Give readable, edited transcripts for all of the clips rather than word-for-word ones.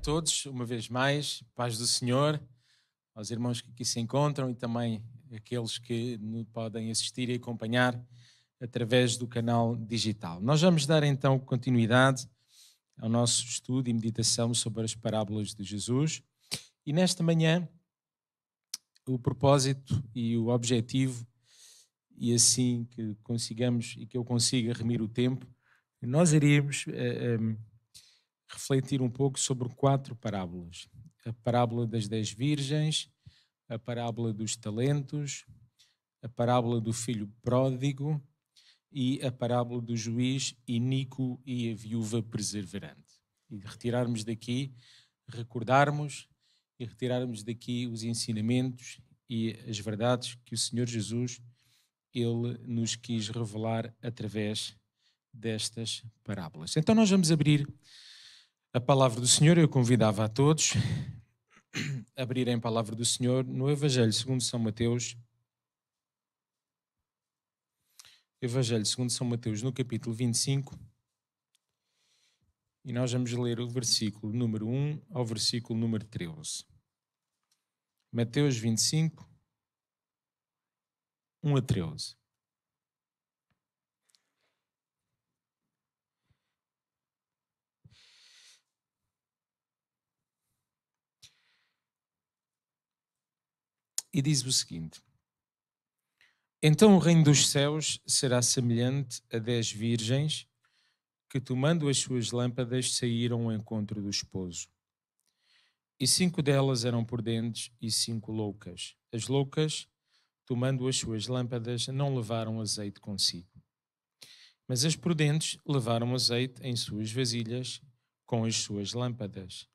todos, uma vez mais, paz do Senhor, aos irmãos que aqui se encontram e também aqueles que nos podem assistir e acompanhar através do canal digital. Nós vamos dar então continuidade ao nosso estudo e meditação sobre as parábolas de Jesus e nesta manhã o propósito e o objetivo, e assim que consigamos e que eu consiga remir o tempo, nós iríamos refletir um pouco sobre 4 parábolas. A parábola das 10 virgens, a parábola dos talentos, a parábola do filho pródigo e a parábola do juiz iníquo e a viúva perseverante. E retirarmos daqui, recordarmos e retirarmos daqui os ensinamentos e as verdades que o Senhor Jesus ele nos quis revelar através destas parábolas. Então nós vamos abrir a palavra do Senhor. Eu convidava a todos a abrirem a palavra do Senhor no Evangelho segundo São Mateus. Evangelho segundo São Mateus, no capítulo 25. E nós vamos ler o versículo número 1 ao versículo número 13. Mateus 25, 1 a 13. E diz o seguinte: Então o reino dos céus será semelhante a 10 virgens que, tomando as suas lâmpadas, saíram ao encontro do esposo. E 5 delas eram prudentes e 5 loucas. As loucas, tomando as suas lâmpadas, não levaram azeite consigo. Mas as prudentes levaram azeite em suas vasilhas com as suas lâmpadas.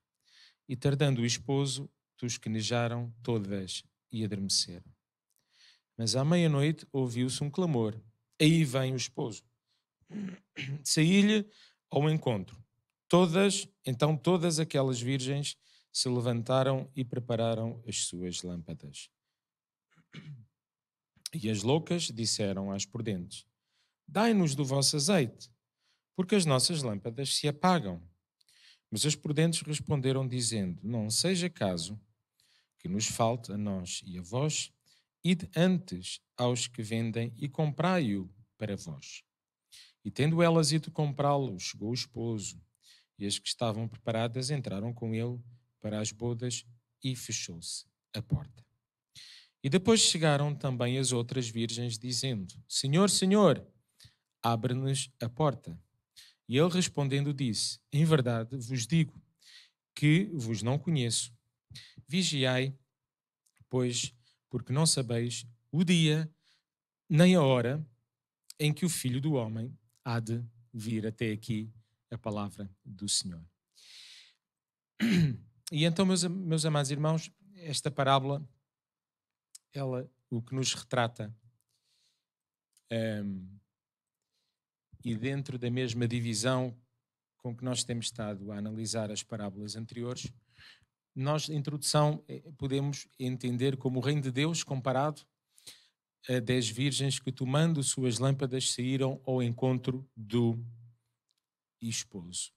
E tardando o esposo, tosquenejaram todas e adormeceram. Mas à meia-noite ouviu-se um clamor: Aí vem o esposo. Saí-lhe ao encontro. Então todas aquelas virgens se levantaram e prepararam as suas lâmpadas. E as loucas disseram às prudentes: Dai-nos do vosso azeite, porque as nossas lâmpadas se apagam. Mas as prudentes responderam dizendo: Não seja caso que nos falte a nós e a vós, ide antes aos que vendem e comprai-o para vós. E tendo elas ido comprá-lo, chegou o esposo, e as que estavam preparadas entraram com ele para as bodas e fechou-se a porta. E depois chegaram também as outras virgens, dizendo: Senhor, Senhor, abre-nos a porta. E ele respondendo disse: Em verdade vos digo que vos não conheço. Vigiai, pois, porque não sabeis o dia nem a hora em que o Filho do Homem há de vir. Até aqui a palavra do Senhor. E então, meus amados irmãos, esta parábola, ela o que nos retrata, e dentro da mesma divisão com que nós temos estado a analisar as parábolas anteriores, nós, em introdução, podemos entender como o reino de Deus comparado a 10 virgens que, tomando suas lâmpadas, saíram ao encontro do esposo.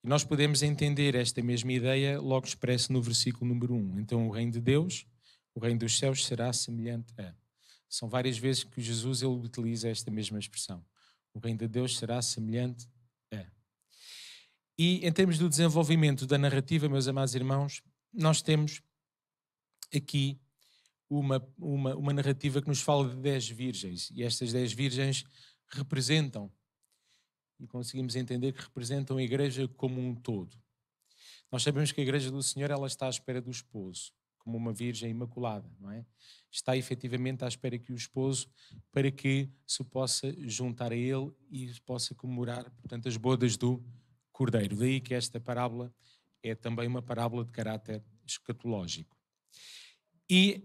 E nós podemos entender esta mesma ideia logo expressa no versículo número 1. Então o reino de Deus, o reino dos céus será semelhante a... São várias vezes que Jesus ele utiliza esta mesma expressão. O reino de Deus será semelhante a... E em termos do desenvolvimento da narrativa, meus amados irmãos, nós temos aqui uma narrativa que nos fala de 10 virgens. E estas 10 virgens representam, e conseguimos entender que representam a igreja como um todo. Nós sabemos que a igreja do Senhor ela está à espera do esposo, como uma virgem imaculada, não é? Está efetivamente à espera que o esposo, para que se possa juntar a ele e possa comemorar, portanto, as bodas do Cordeiro. Daí que esta parábola é também uma parábola de caráter escatológico. E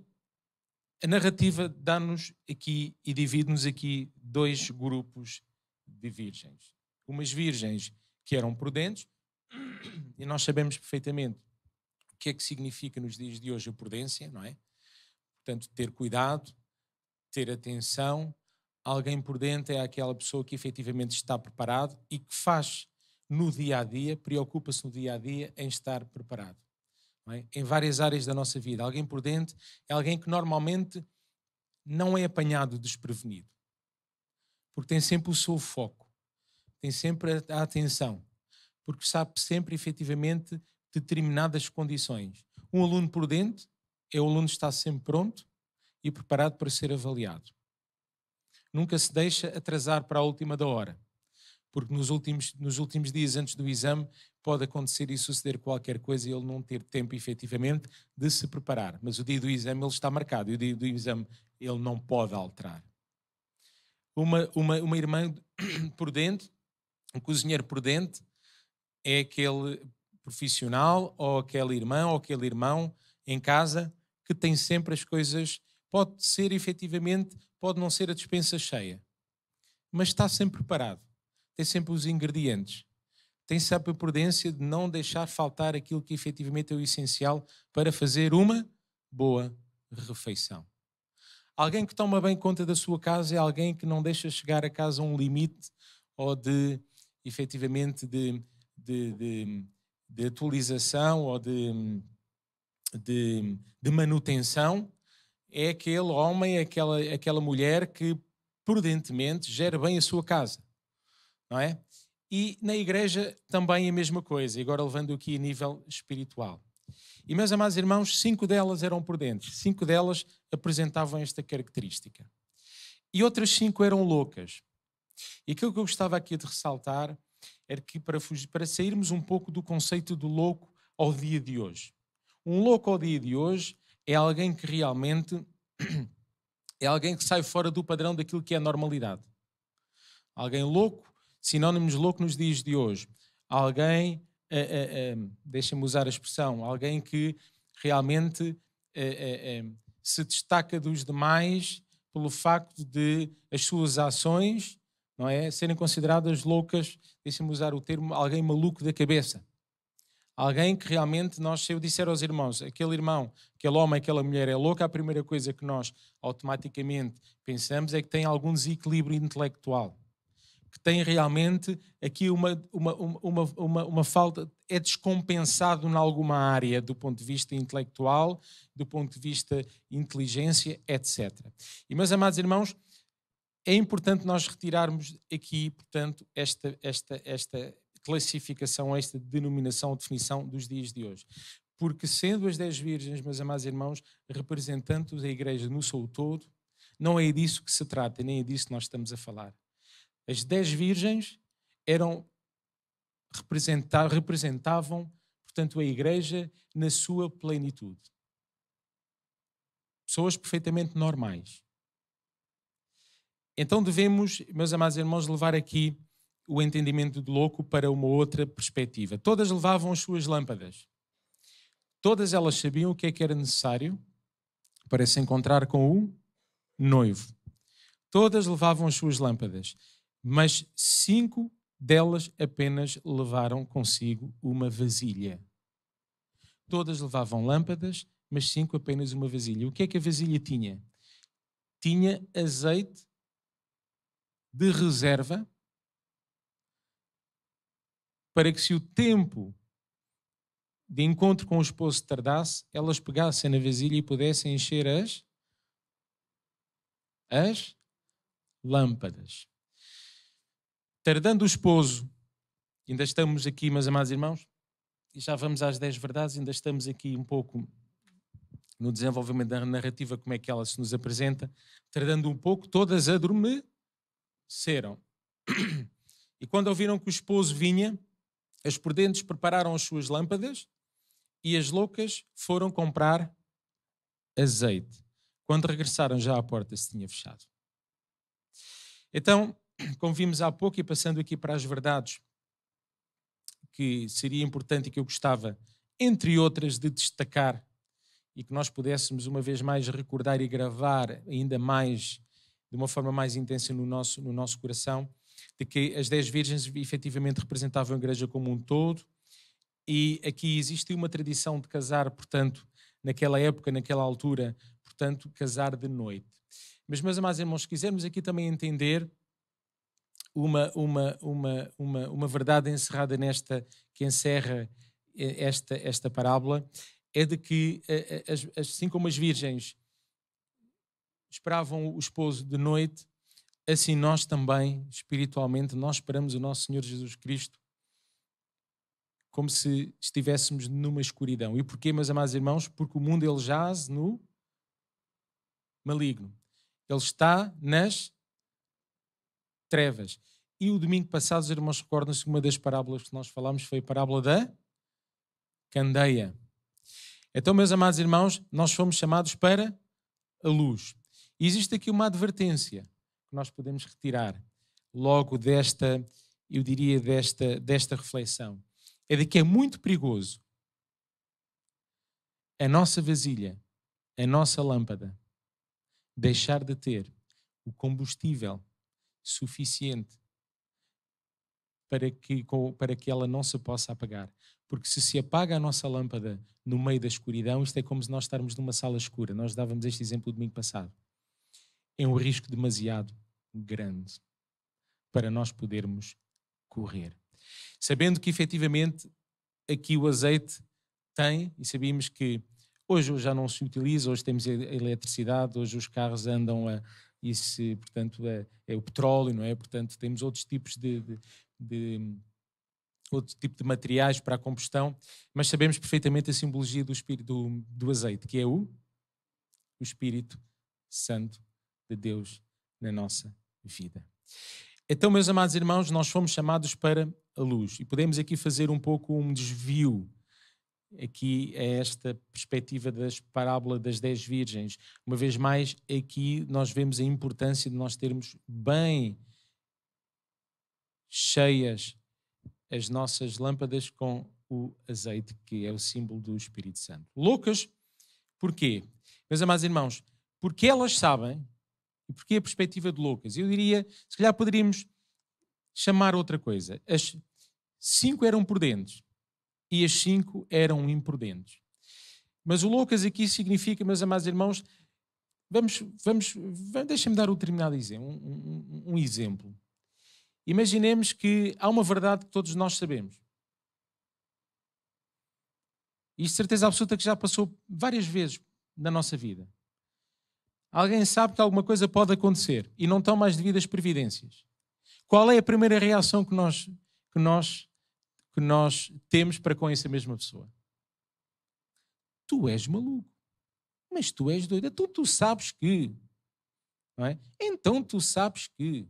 a narrativa dá-nos aqui e divide-nos aqui 2 grupos de virgens. Umas virgens que eram prudentes, e nós sabemos perfeitamente o que é que significa nos dias de hoje a prudência, não é? Portanto, ter cuidado, ter atenção. Alguém prudente é aquela pessoa que efetivamente está preparado e que faz no dia-a-dia, preocupa-se no dia-a-dia em estar preparado. Não é? Em várias áreas da nossa vida. Alguém prudente é alguém que normalmente não é apanhado desprevenido. Porque tem sempre o seu foco. Tem sempre a atenção. Porque sabe sempre, efetivamente, determinadas condições. Um aluno prudente é o aluno que está sempre pronto e preparado para ser avaliado. Nunca se deixa atrasar para a última da hora. Porque nos últimos dias antes do exame pode acontecer e suceder qualquer coisa e ele não ter tempo, efetivamente, de se preparar. Mas o dia do exame ele está marcado e o dia do exame ele não pode alterar. Uma irmã prudente, um cozinheiro prudente, é aquele profissional ou aquela irmã ou aquele irmão em casa que tem sempre as coisas, pode ser efetivamente, pode não ser a despensa cheia, mas está sempre preparado, tem sempre os ingredientes, tem sempre a prudência de não deixar faltar aquilo que efetivamente é o essencial para fazer uma boa refeição. Alguém que toma bem conta da sua casa é alguém que não deixa chegar a casa a um limite ou de, efetivamente, de atualização ou de manutenção. É aquele homem, aquela mulher que prudentemente gera bem a sua casa, não é? E na igreja também a mesma coisa, agora levando aqui a nível espiritual. E, meus amados irmãos, 5 delas eram prudentes, 5 delas apresentavam esta característica. E outras 5 eram loucas. E aquilo que eu gostava aqui de ressaltar era que para sairmos um pouco do conceito do louco ao dia de hoje. Um louco ao dia de hoje é alguém que realmente é alguém que sai fora do padrão daquilo que é a normalidade. Alguém louco, sinónimos de louco nos dias de hoje. Alguém, deixa-me usar a expressão, alguém que realmente se destaca dos demais pelo facto de as suas ações, não é, serem consideradas loucas, deixa-me usar o termo, alguém maluco da cabeça. Alguém que realmente, se eu disser aos irmãos, aquele irmão, aquele homem, aquela mulher é louca, a primeira coisa que nós automaticamente pensamos é que tem algum desequilíbrio intelectual. Que tem realmente aqui uma falta, é descompensado em alguma área do ponto de vista intelectual, do ponto de vista inteligência, etc. E, meus amados irmãos, é importante nós retirarmos aqui, portanto, esta classificação, esta denominação, definição dos dias de hoje. Porque sendo as 10 virgens, meus amados irmãos, representando a igreja no seu todo, não é disso que se trata, nem é disso que nós estamos a falar. As 10 virgens representavam, portanto, a igreja na sua plenitude. Pessoas perfeitamente normais. Então devemos, meus amados irmãos, levar aqui o entendimento de louco para uma outra perspectiva. Todas levavam as suas lâmpadas. Todas elas sabiam o que é que era necessário para se encontrar com o noivo. Todas levavam as suas lâmpadas, mas 5 delas apenas levaram consigo uma vasilha. Todas levavam lâmpadas, mas 5 apenas uma vasilha. O que é que a vasilha tinha? Tinha azeite de reserva para que, se o tempo de encontro com o esposo tardasse, elas pegassem na vasilha e pudessem encher as lâmpadas. Tardando o esposo, ainda estamos aqui, meus amados irmãos, e já vamos às 10 verdades, ainda estamos aqui um pouco no desenvolvimento da narrativa, como é que ela se nos apresenta, tardando um pouco, todas adormeceram. E quando ouviram que o esposo vinha, as prudentes prepararam as suas lâmpadas e as loucas foram comprar azeite. Quando regressaram, já a porta se tinha fechado. Então, como vimos há pouco, e passando aqui para as verdades que seria importante e que eu gostava, entre outras, de destacar e que nós pudéssemos uma vez mais recordar e gravar ainda mais, de uma forma mais intensa no nosso coração, de que as 10 virgens efetivamente representavam a igreja como um todo, e aqui existe uma tradição de casar, portanto, naquela época, naquela altura, portanto, casar de noite. Mas, meus amados irmãos, se quisermos aqui também entender uma verdade encerrada nesta, que encerra esta parábola, é de que, assim como as virgens esperavam o esposo de noite, assim nós também, espiritualmente, nós esperamos o nosso Senhor Jesus Cristo como se estivéssemos numa escuridão. E porquê, meus amados irmãos? Porque o mundo ele jaz no maligno. Ele está nas trevas. E o domingo passado, os irmãos recordam-se que uma das parábolas que nós falámos foi a parábola da candeia. Então, meus amados irmãos, nós fomos chamados para a luz. E existe aqui uma advertência que nós podemos retirar logo desta, eu diria, desta reflexão. É de que é muito perigoso a nossa vasilha, a nossa lâmpada, deixar de ter o combustível suficiente para que ela não se possa apagar. Porque se apaga a nossa lâmpada no meio da escuridão, isto é como se nós estarmos numa sala escura. Nós dávamos este exemplo no domingo passado. É um risco demasiado grande para nós podermos correr. Sabendo que, efetivamente, aqui o azeite tem, e sabíamos que hoje já não se utiliza, hoje temos a eletricidade, hoje os carros andam a... Isso, portanto, é o petróleo, não é? Portanto, temos outros tipos outro tipo de materiais para a combustão, mas sabemos perfeitamente a simbologia do espírito do azeite, que é o Espírito Santo de Deus na nossa vida. Então, meus amados irmãos, nós fomos chamados para a luz e podemos aqui fazer um pouco um desvio aqui a esta perspectiva das parábola das 10 virgens. Uma vez mais, aqui nós vemos a importância de nós termos bem cheias as nossas lâmpadas com o azeite, que é o símbolo do Espírito Santo. Loucas, porquê? Meus amados irmãos, porque elas sabem, e porque a perspectiva de loucas? Eu diria, se calhar poderíamos chamar outra coisa. As 5 eram prudentes e as 5 eram imprudentes. Mas o loucas aqui significa, meus amados irmãos, deixem-me dar um determinado exemplo, um exemplo. Imaginemos que há uma verdade que todos nós sabemos. E de certeza absoluta que já passou várias vezes na nossa vida. Alguém sabe que alguma coisa pode acontecer e não estão mais devidas previdências. Qual é a primeira reação que nós temos para com essa mesma pessoa? Tu és maluco. Mas tu és doido. Então tu sabes que. Não é? Então tu sabes que.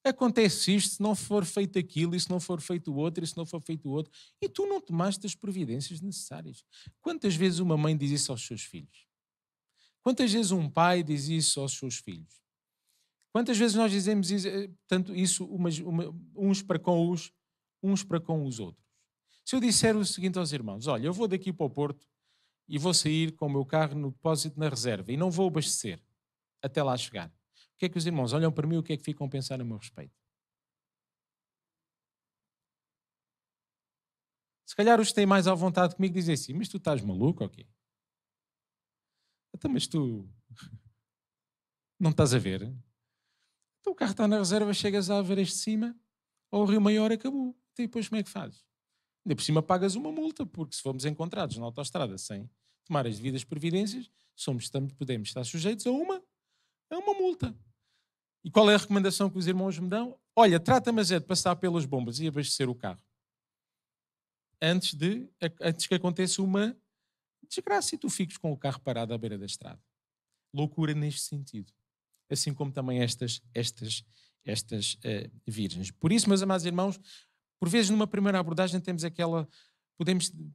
Acontece isto, se não for feito aquilo, e se não for feito o outro, e se não for feito o outro, e tu não tomaste as providências necessárias. Quantas vezes uma mãe diz isso aos seus filhos? Quantas vezes um pai diz isso aos seus filhos? Quantas vezes nós dizemos isso, tanto isso uns para com os outros? Se eu disser o seguinte aos irmãos, olha, eu vou daqui para o Porto e vou sair com o meu carro no depósito na reserva e não vou abastecer até lá chegar. O que é que os irmãos olham para mim e o que é que ficam a pensar a meu respeito? Se calhar os que têm mais à vontade comigo dizem assim, mas tu estás maluco ou quê? Então, mas tu não estás a ver? Então o carro está na reserva, chegas a Averes de Cima, ao Rio Maior, acabou. E depois como é que fazes? Ainda por cima pagas uma multa, porque se formos encontrados na autoestrada sem tomar as devidas providências, podemos estar sujeitos a uma multa. E qual é a recomendação que os irmãos me dão? Olha, trata-me de passar pelas bombas e abastecer o carro. Antes que aconteça uma desgraça e tu fiques com o carro parado à beira da estrada. Loucura neste sentido. Assim como também estas virgens. Por isso, meus amados irmãos, por vezes numa primeira abordagem temos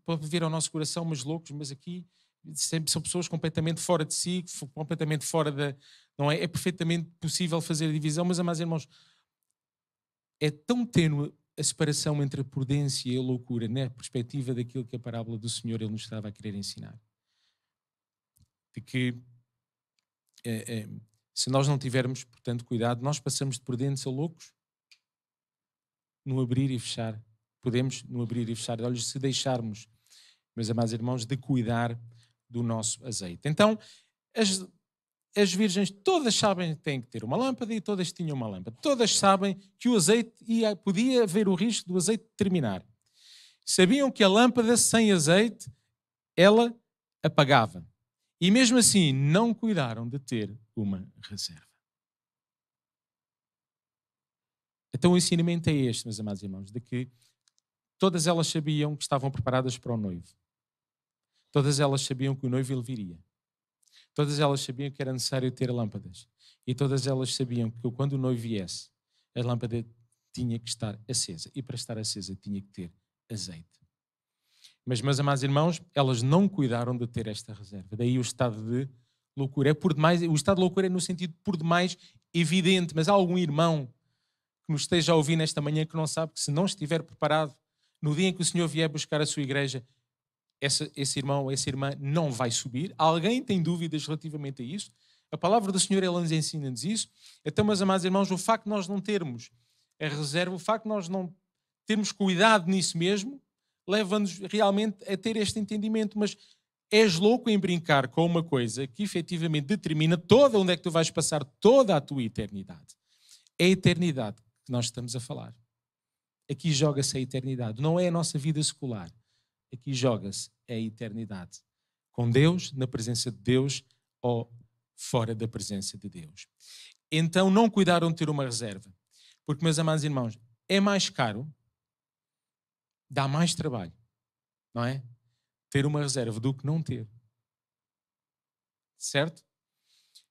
pode vir ao nosso coração, mas loucos, mas aqui sempre são pessoas completamente fora de si, completamente fora da... Não é? É perfeitamente possível fazer a divisão, mas, amados irmãos, é tão tênue a separação entre a prudência e a loucura, na perspectiva daquilo que a parábola do Senhor ele nos estava a querer ensinar. De que se nós não tivermos, portanto, cuidado, nós passamos de prudentes a loucos no abrir e fechar. Podemos no abrir e fechar de olhos se deixarmos, meus amados irmãos, de cuidar do nosso azeite. Então, as virgens todas sabem que têm que ter uma lâmpada e todas tinham uma lâmpada. Todas sabem que o azeite podia haver o risco do azeite terminar. Sabiam que a lâmpada sem azeite, ela apagava. E mesmo assim, não cuidaram de ter uma reserva. Então o ensinamento é este, meus amados irmãos, de que todas elas sabiam que estavam preparadas para o noivo. Todas elas sabiam que o noivo ele viria. Todas elas sabiam que era necessário ter lâmpadas. E todas elas sabiam que quando o noivo viesse, a lâmpada tinha que estar acesa. E para estar acesa tinha que ter azeite. Mas, meus amados irmãos, elas não cuidaram de ter esta reserva. Daí o estado de loucura. É por demais, o estado de loucura é no sentido por demais evidente. Mas há algum irmão que nos esteja a ouvir nesta manhã que não sabe que se não estiver preparado, no dia em que o Senhor vier buscar a sua igreja, esse irmão ou essa irmã não vai subir. Alguém tem dúvidas relativamente a isso? A palavra do Senhor, ela nos ensina-nos isso. Então, meus amados irmãos, o facto de nós não termos a reserva, o facto de nós não termos cuidado nisso mesmo, leva-nos realmente a ter este entendimento. Mas és louco em brincar com uma coisa que efetivamente determina onde é que tu vais passar toda a tua eternidade. É a eternidade que nós estamos a falar. Aqui joga-se a eternidade. Não é a nossa vida secular. Aqui joga-se a eternidade. Com Deus, na presença de Deus ou fora da presença de Deus. Então não cuidaram de ter uma reserva. Porque, meus amados irmãos, é mais caro, dá mais trabalho, não é? Ter uma reserva do que não ter. Certo?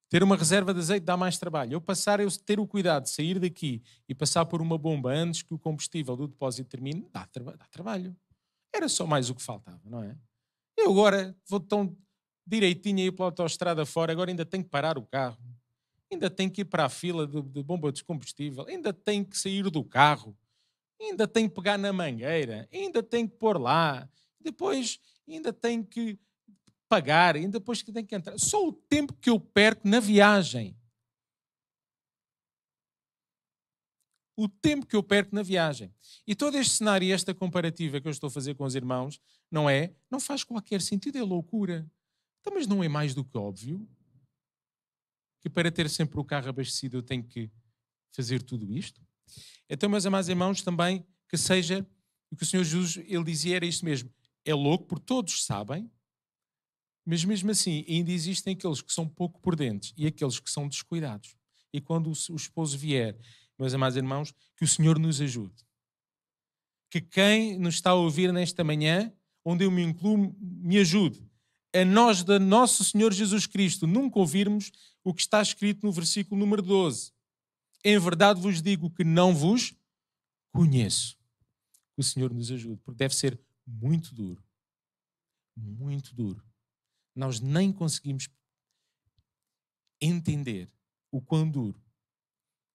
Ter uma reserva de azeite dá mais trabalho. Eu ter o cuidado de sair daqui e passar por uma bomba antes que o combustível do depósito termine, dá trabalho. Era só mais o que faltava, não é? Eu agora vou tão direitinho aí pela autoestrada fora, agora ainda tenho que parar o carro, ainda tenho que ir para a fila de bomba de combustível, ainda tenho que sair do carro, ainda tenho que pegar na mangueira, ainda tenho que pôr lá, depois ainda tenho que pagar, ainda depois que tenho que entrar. Só o tempo que eu perco na viagem. O tempo que eu perco na viagem. E todo este cenário e esta comparativa que eu estou a fazer com os irmãos, não faz qualquer sentido, é loucura. Então, mas não é mais do que óbvio que para ter sempre o carro abastecido eu tenho que fazer tudo isto? Então, meus amados irmãos, também que seja o que o Senhor Jesus, ele dizia, era isto mesmo. É louco, porque todos sabem, mas mesmo assim ainda existem aqueles que são pouco prudentes e aqueles que são descuidados. E quando o esposo vier, meus amados irmãos, que o Senhor nos ajude. Que quem nos está a ouvir nesta manhã, onde eu me incluo, me ajude. A nós, da nosso Senhor Jesus Cristo, nunca ouvirmos o que está escrito no versículo número 12. Em verdade vos digo que não vos conheço. Que o Senhor nos ajude, porque deve ser muito duro. Muito duro. Nós nem conseguimos entender o quão duro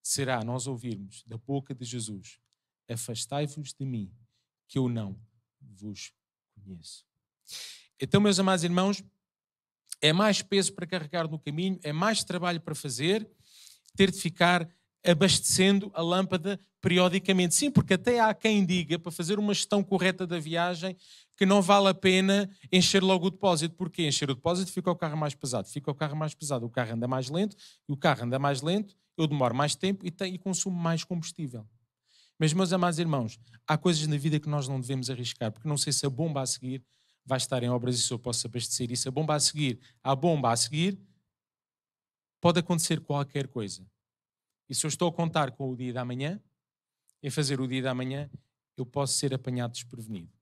será nós ouvirmos da boca de Jesus: afastai-vos de mim, que eu não vos conheço. Então, meus amados irmãos, é mais peso para carregar no caminho, é mais trabalho para fazer, ter de ficar abastecendo a lâmpada periodicamente. Sim, porque até há quem diga, para fazer uma gestão correta da viagem, que não vale a pena encher logo o depósito. Porquê? Encher o depósito fica o carro mais pesado. Fica o carro mais pesado, o carro anda mais lento, e o carro anda mais lento, eu demoro mais tempo e consumo mais combustível. Mas, meus amados irmãos, há coisas na vida que nós não devemos arriscar, porque não sei se a bomba a seguir vai estar em obras e se eu posso abastecer. E se a bomba a seguir, pode acontecer qualquer coisa. E se eu estou a contar com o dia da manhã, em fazer o dia da manhã, eu posso ser apanhado desprevenido.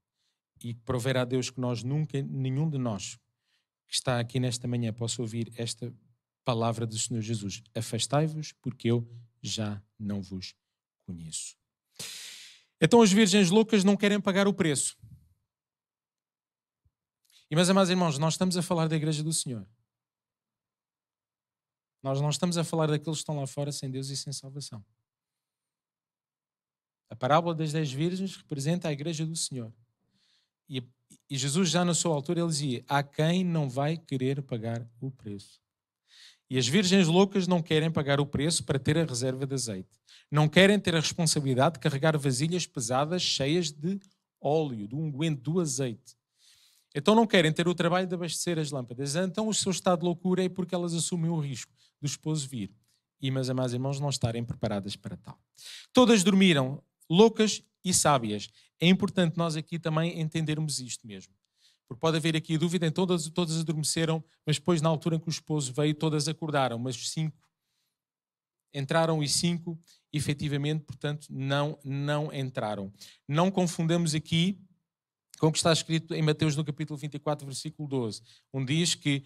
E prover a Deus que nenhum de nós que está aqui nesta manhã possa ouvir esta palavra do Senhor Jesus: afastai-vos, porque eu já não vos conheço. Então as virgens loucas não querem pagar o preço. E, meus amados irmãos, nós estamos a falar da igreja do Senhor. Nós não estamos a falar daqueles que estão lá fora sem Deus e sem salvação. A parábola das 10 virgens representa a igreja do Senhor. E Jesus, já na sua altura, ele dizia: há quem não vai querer pagar o preço. E as virgens loucas não querem pagar o preço para ter a reserva de azeite. Não querem ter a responsabilidade de carregar vasilhas pesadas cheias de óleo, do unguento, do azeite. Então não querem ter o trabalho de abastecer as lâmpadas. Então o seu estado de loucura é porque elas assumem o risco do esposo vir. E, meus amados irmãos, não estarem preparadas para tal. Todas dormiram, loucas e sábias. É importante nós aqui também entendermos isto mesmo. Porque pode haver aqui dúvida, em todas adormeceram, mas depois, na altura em que o esposo veio, todas acordaram, mas 5 entraram e 5, efetivamente, portanto, não entraram. Não confundamos aqui com o que está escrito em Mateus, no capítulo 24, versículo 12, onde diz que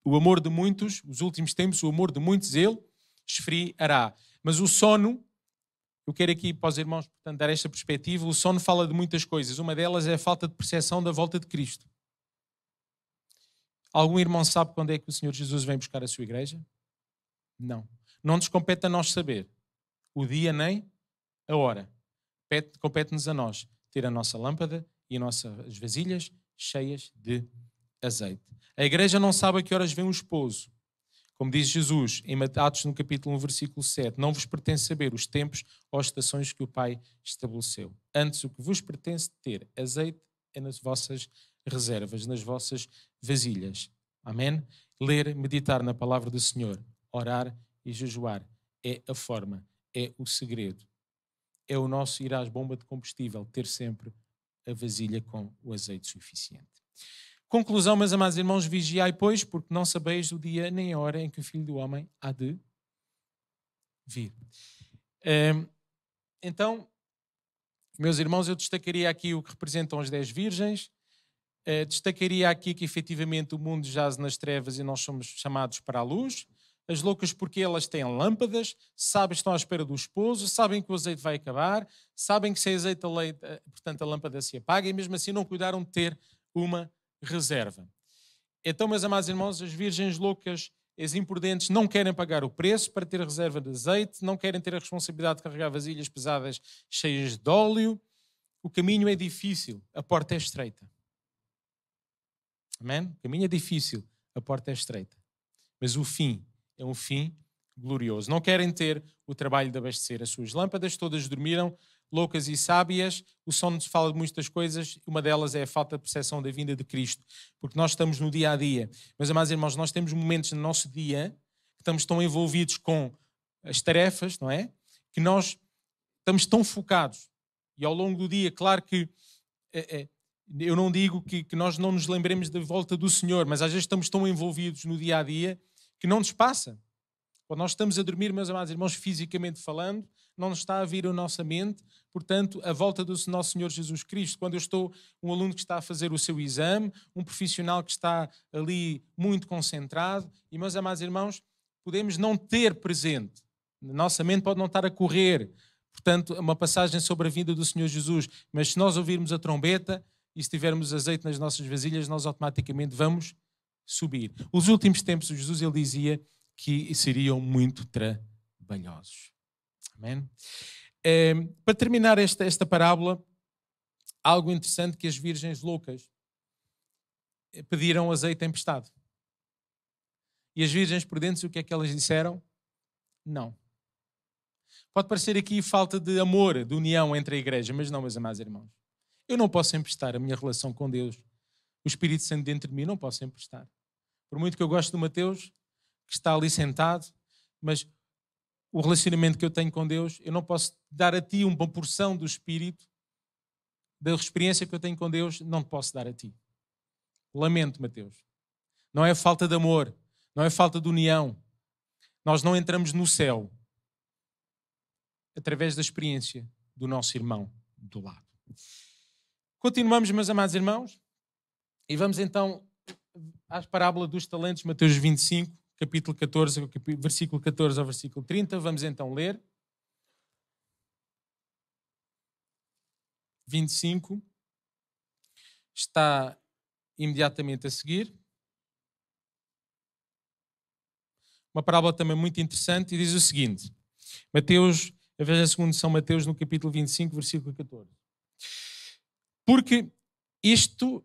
o amor de muitos, os últimos tempos, o amor de muitos, ele esfriará. Mas o sono, eu quero aqui para os irmãos, portanto, dar esta perspectiva, o sono fala de muitas coisas. Uma delas é a falta de percepção da volta de Cristo. Algum irmão sabe quando é que o Senhor Jesus vem buscar a sua igreja? Não. Não nos compete a nós saber o dia nem a hora. Compete-nos a nós ter a nossa lâmpada e as nossas vasilhas cheias de azeite. A igreja não sabe a que horas vem o esposo. Como diz Jesus em Atos, no capítulo 1, versículo 7, não vos pertence saber os tempos ou as estações que o Pai estabeleceu. Antes, o que vos pertence ter azeite é nas vossas reservas, nas vossas vasilhas. Amém? Ler, meditar na palavra do Senhor, orar e jejuar é a forma, é o segredo. É o nosso ir às bombas de combustível, ter sempre a vasilha com o azeite suficiente. Conclusão, meus amados irmãos, vigiai, pois, porque não sabeis o dia nem a hora em que o Filho do Homem há de vir. Então, meus irmãos, eu destacaria aqui o que representam as 10 virgens, destacaria aqui que efetivamente o mundo jaz nas trevas e nós somos chamados para a luz. As loucas porque elas têm lâmpadas, sabem que estão à espera do esposo, sabem que o azeite vai acabar, sabem que sem azeite portanto a lâmpada se apaga e mesmo assim não cuidaram de ter uma reserva. Então, meus amados irmãos, as virgens loucas, as imprudentes, não querem pagar o preço para ter a reserva de azeite, não querem ter a responsabilidade de carregar vasilhas pesadas cheias de óleo. O caminho é difícil, a porta é estreita. Amém? O caminho é difícil, a porta é estreita. Mas o fim é um fim glorioso. Não querem ter o trabalho de abastecer as suas lâmpadas, todas dormiram, loucas e sábias. O sono nos fala de muitas coisas, uma delas é a falta de percepção da vinda de Cristo, porque nós estamos no dia a dia. Mas, amados irmãos, nós temos momentos no nosso dia que estamos tão envolvidos com as tarefas, não é? Que nós estamos tão focados. E ao longo do dia, claro que eu não digo que nós não nos lembremos da volta do Senhor, mas às vezes estamos tão envolvidos no dia a dia que não nos passa. Quando nós estamos a dormir, meus amados irmãos, fisicamente falando, não nos está a vir a nossa mente, portanto, a volta do nosso Senhor Jesus Cristo. Quando eu estou, um aluno que está a fazer o seu exame, um profissional que está ali muito concentrado, e, meus amados irmãos, podemos não ter presente. A nossa mente pode não estar a correr, portanto, uma passagem sobre a vinda do Senhor Jesus, mas se nós ouvirmos a trombeta e se tivermos azeite nas nossas vasilhas, nós automaticamente vamos subir. Os últimos tempos, Jesus, ele dizia que seriam muito trabalhosos. Amém? Para terminar esta parábola, algo interessante que as virgens loucas pediram azeite emprestado. E as virgens prudentes, o que é que elas disseram? Não. Pode parecer aqui falta de amor, de união entre a igreja, mas não, meus amados irmãos. Eu não posso emprestar a minha relação com Deus. O Espírito Santo dentro de mim não posso emprestar. Por muito que eu goste do Mateus, que está ali sentado, mas o relacionamento que eu tenho com Deus, eu não posso dar a ti uma porção do Espírito, da experiência que eu tenho com Deus, não te posso dar a ti. Lamento, Mateus. Não é falta de amor, não é falta de união. Nós não entramos no céu através da experiência do nosso irmão do lado. Continuamos, meus amados irmãos, e vamos então à parábola dos talentos, Mateus 25, capítulo 14, versículo 14 ao versículo 30. Vamos então ler. 25 está imediatamente a seguir. Uma parábola também muito interessante e diz o seguinte. Mateus, a veja segundo São Mateus no capítulo 25, versículo 14. Porque isto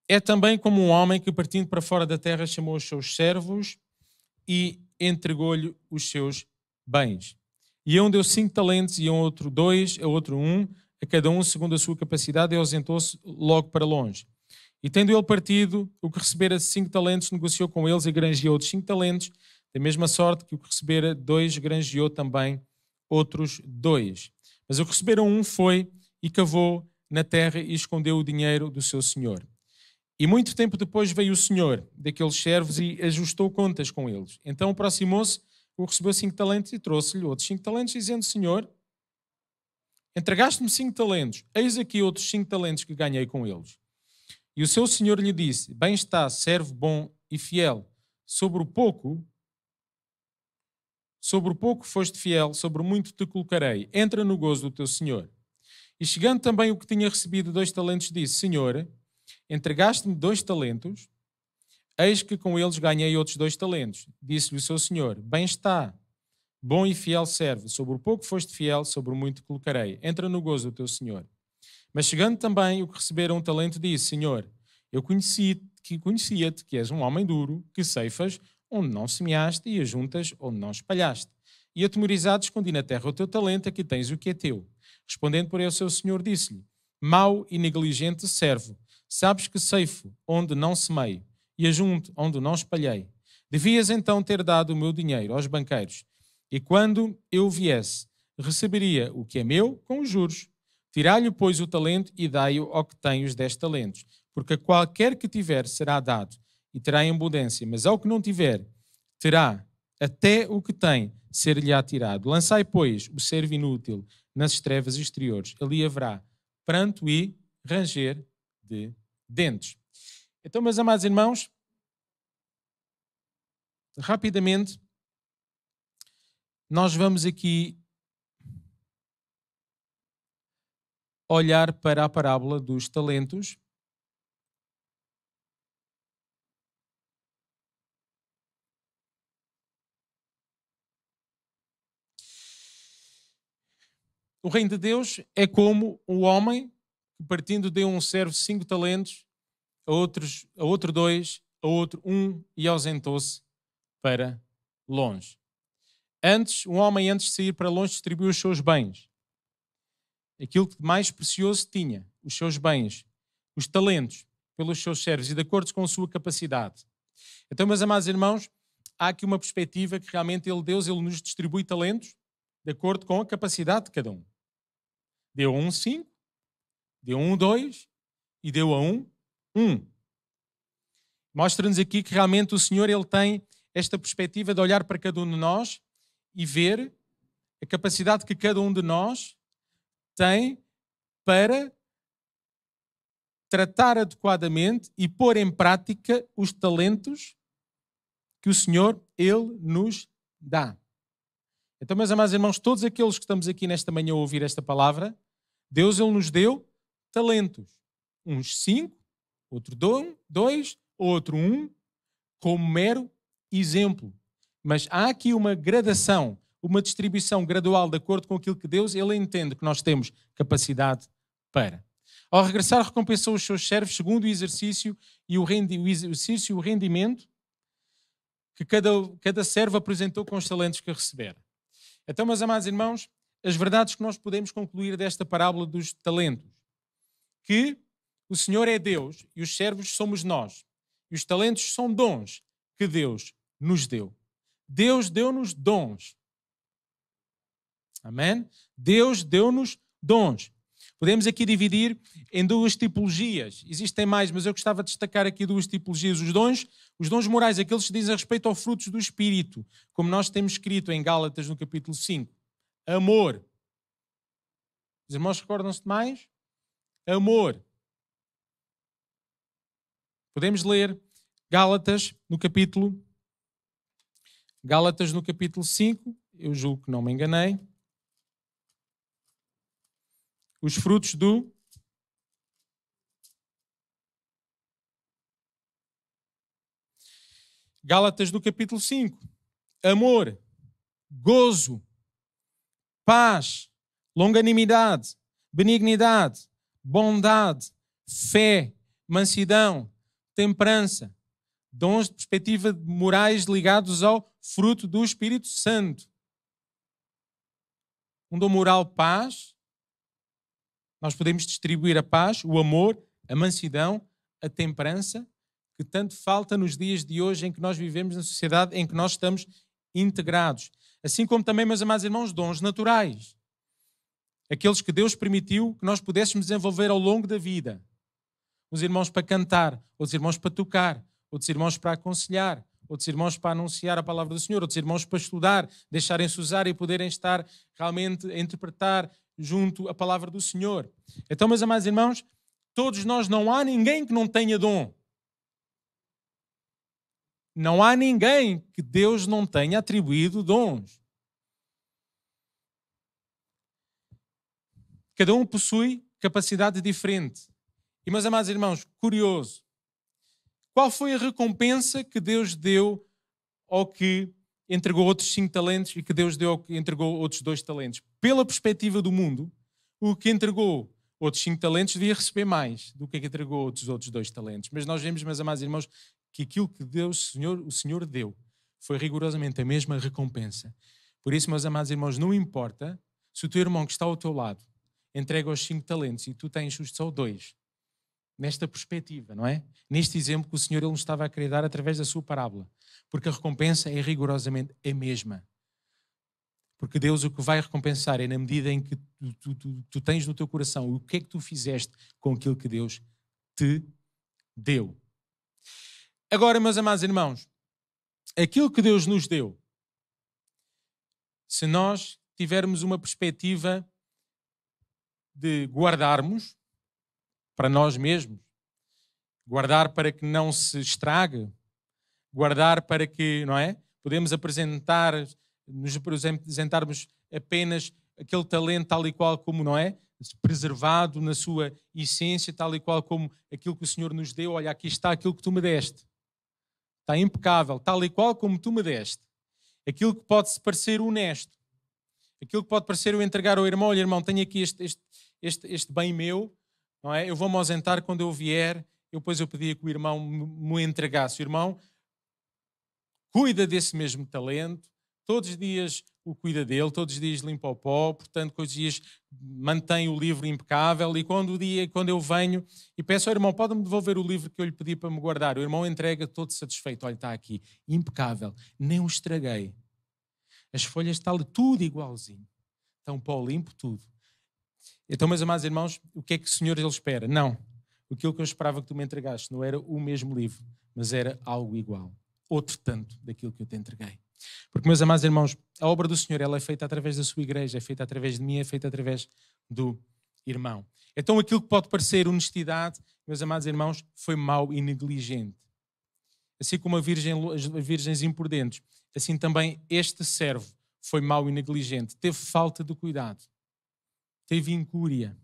é também como um homem que, partindo para fora da terra, chamou os seus servos e entregou-lhe os seus bens. E a um deu 5 talentos, e a outro 2, a outro 1, a cada um segundo a sua capacidade e ausentou-se logo para longe. E tendo ele partido, o que recebera 5 talentos, negociou com eles e granjeou outros 5 talentos, da mesma sorte que o que recebera 2, granjeou também outros 2. Mas o que recebera 1 foi e cavou na terra e escondeu o dinheiro do seu senhor. E muito tempo depois veio o senhor daqueles servos e ajustou contas com eles. Então aproximou-se, o recebeu 5 talentos e trouxe-lhe outros 5 talentos, dizendo: Senhor, entregaste-me 5 talentos, eis aqui outros 5 talentos que ganhei com eles. E o seu senhor lhe disse: Bem está, servo bom e fiel, sobre o pouco foste fiel, sobre o muito te colocarei, entra no gozo do teu senhor. E chegando também o que tinha recebido 2 talentos, disse: Senhor, entregaste-me 2 talentos, eis que com eles ganhei outros 2 talentos. Disse-lhe o seu senhor: Bem está, bom e fiel servo, sobre o pouco foste fiel, sobre o muito te colocarei, entra no gozo do teu senhor. Mas chegando também o que recebera 1 talento, disse: Senhor, eu conhecia-te, que és um homem duro, que ceifas onde não semeaste e ajuntas onde não espalhaste. E atemorizado escondi na terra o teu talento, aqui tens o que é teu. Respondendo, porém, o seu senhor disse-lhe: Mau e negligente servo, sabes que ceifo onde não semeio e ajunto onde não espalhei. Devias então ter dado o meu dinheiro aos banqueiros, e quando eu viesse, receberia o que é meu com os juros. Tirai-lhe, pois, o talento e dai-o ao que tem os 10 talentos, porque a qualquer que tiver será dado e terá em abundância, mas ao que não tiver, terá até o que tem ser-lhe-á tirado. Lançai, pois, o servo inútil nas trevas exteriores. Ali haverá pranto e ranger de dentes. Então, meus amados irmãos, rapidamente, nós vamos aqui olhar para a parábola dos talentos. O reino de Deus é como o homem que, partindo, deu um servo 5 talentos, a outro 2, a outro 1 e ausentou-se para longe. Um homem antes de sair para longe distribuiu os seus bens. Aquilo que mais precioso tinha, os seus bens, os talentos, pelos seus servos e de acordo com a sua capacidade. Então, meus amados irmãos, há aqui uma perspectiva que realmente Deus nos distribui talentos de acordo com a capacidade de cada um. Deu a 1 5, deu a 1 2 e deu a 1 1. Mostra-nos aqui que realmente o Senhor ele tem esta perspectiva de olhar para cada um de nós e ver a capacidade que cada um de nós tem para tratar adequadamente e pôr em prática os talentos que o Senhor ele nos dá. Então, meus amados irmãos, todos aqueles que estamos aqui nesta manhã a ouvir esta palavra, Deus ele nos deu talentos. Uns 5, outro 2, outro 1, como mero exemplo. Mas há aqui uma gradação, uma distribuição gradual de acordo com aquilo que Deus ele entende que nós temos capacidade para. Ao regressar, recompensou os seus servos segundo o exercício e o rendimento que cada servo apresentou com os talentos que recebera. Então, meus amados irmãos, as verdades que nós podemos concluir desta parábola dos talentos, que o Senhor é Deus e os servos somos nós. E os talentos são dons que Deus nos deu. Deus deu-nos dons. Amém? Deus deu-nos dons. Podemos aqui dividir em 2 tipologias. Existem mais, mas eu gostava de destacar aqui 2 tipologias. Os dons morais, aqueles que dizem respeito aos frutos do Espírito, como nós temos escrito em Gálatas no capítulo 5. Amor. Os irmãos recordam-se de mais? Amor. Podemos ler Gálatas no capítulo 5. Eu julgo que não me enganei. Os frutos do Gálatas do capítulo 5. Amor, gozo, paz, longanimidade, benignidade, bondade, fé, mansidão, temperança. Dons de perspectiva morais ligados ao fruto do Espírito Santo. Um dom moral, paz. Nós podemos distribuir a paz, o amor, a mansidão, a temperança, que tanto falta nos dias de hoje em que nós vivemos na sociedade em que nós estamos integrados. Assim como também, meus amados irmãos, dons naturais. Aqueles que Deus permitiu que nós pudéssemos desenvolver ao longo da vida. Uns irmãos para cantar, outros irmãos para tocar, outros irmãos para aconselhar, outros irmãos para anunciar a palavra do Senhor, outros irmãos para estudar, deixarem-se usar e poderem estar realmente a interpretar junto a palavra do Senhor. Então, meus amados irmãos, todos nós, não há ninguém que não tenha dom. Não há ninguém que Deus não tenha atribuído dons. Cada um possui capacidade diferente. E, meus amados irmãos, curioso, qual foi a recompensa que Deus deu ao que entregou outros 5 talentos e que Deus deu ao que entregou outros 2 talentos? Pela perspectiva do mundo, o que entregou outros 5 talentos devia receber mais do que entregou outros 2 talentos. Mas nós vemos, meus amados irmãos, que aquilo que Deus, o Senhor deu foi rigorosamente a mesma recompensa. Por isso, meus amados irmãos, não importa se o teu irmão que está ao teu lado entrega os 5 talentos e tu tens só 2. Nesta perspectiva, não é? Neste exemplo que o Senhor ele nos estava a querer dar através da sua parábola. Porque a recompensa é rigorosamente a mesma. Porque Deus o que vai recompensar é na medida em que tu tens no teu coração o que é que tu fizeste com aquilo que Deus te deu. Agora, meus amados irmãos, aquilo que Deus nos deu, se nós tivermos uma perspectiva de guardarmos para nós mesmos, guardar para que não se estrague, guardar para que, não é? Podemos apresentarmos apenas aquele talento tal e qual como, não é? Preservado na sua essência, tal e qual como aquilo que o Senhor nos deu. Olha, aqui está aquilo que tu me deste. Está impecável, tal e qual como tu me deste. Aquilo que pode parecer honesto. Aquilo que pode parecer eu entregar ao irmão. Olha, irmão, tenho aqui este bem meu, não é? Eu vou-me ausentar quando eu vier. Depois eu pedia que o irmão me entregasse. O irmão cuida desse mesmo talento. Todos os dias o cuida dele, todos os dias limpa o pó, portanto, todos os dias mantém o livro impecável. E quando eu venho e peço ao irmão, pode-me devolver o livro que eu lhe pedi para me guardar? O irmão entrega todo satisfeito. Olha, está aqui, impecável, nem o estraguei. As folhas estão tudo igualzinho. Estão pó limpo, tudo. Então, meus amados irmãos, o que é que o Senhor ele espera? Não. Aquilo que eu esperava que tu me entregaste não era o mesmo livro, mas era algo igual. Outro tanto daquilo que eu te entreguei. Porque, meus amados irmãos, a obra do Senhor ela é feita através da sua igreja, é feita através de mim, é feita através do irmão. Então, aquilo que pode parecer honestidade, meus amados irmãos, foi mau e negligente. Assim como as virgens imprudentes, assim também este servo foi mau e negligente. Teve falta de cuidado, teve incúria,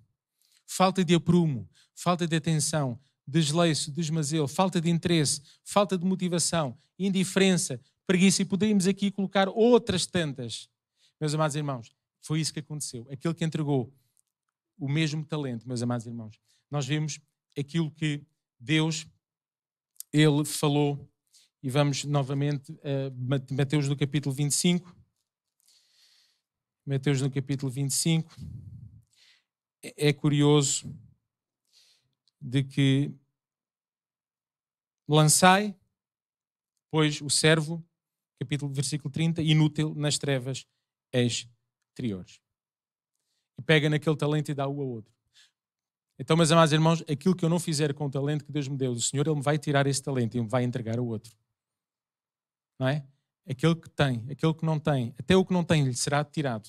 falta de aprumo, falta de atenção, desleixo, desmazelo, falta de interesse, falta de motivação, indiferença, preguiça, e podemos aqui colocar outras tantas. Meus amados irmãos, foi isso que aconteceu. Aquele que entregou o mesmo talento, meus amados irmãos. Nós vimos aquilo que Deus, ele falou, e vamos novamente a Mateus no capítulo 25. Mateus no capítulo 25. É curioso de que lançai, pois o servo, versículo 30, inútil nas trevas exteriores. E pega naquele talento e dá-o a outro. Então, meus amados irmãos, aquilo que eu não fizer com o talento que Deus me deu, o Senhor, Ele me vai tirar esse talento e me vai entregar ao outro. Não é? Aquele que tem, aquele que não tem, até o que não tem lhe será tirado.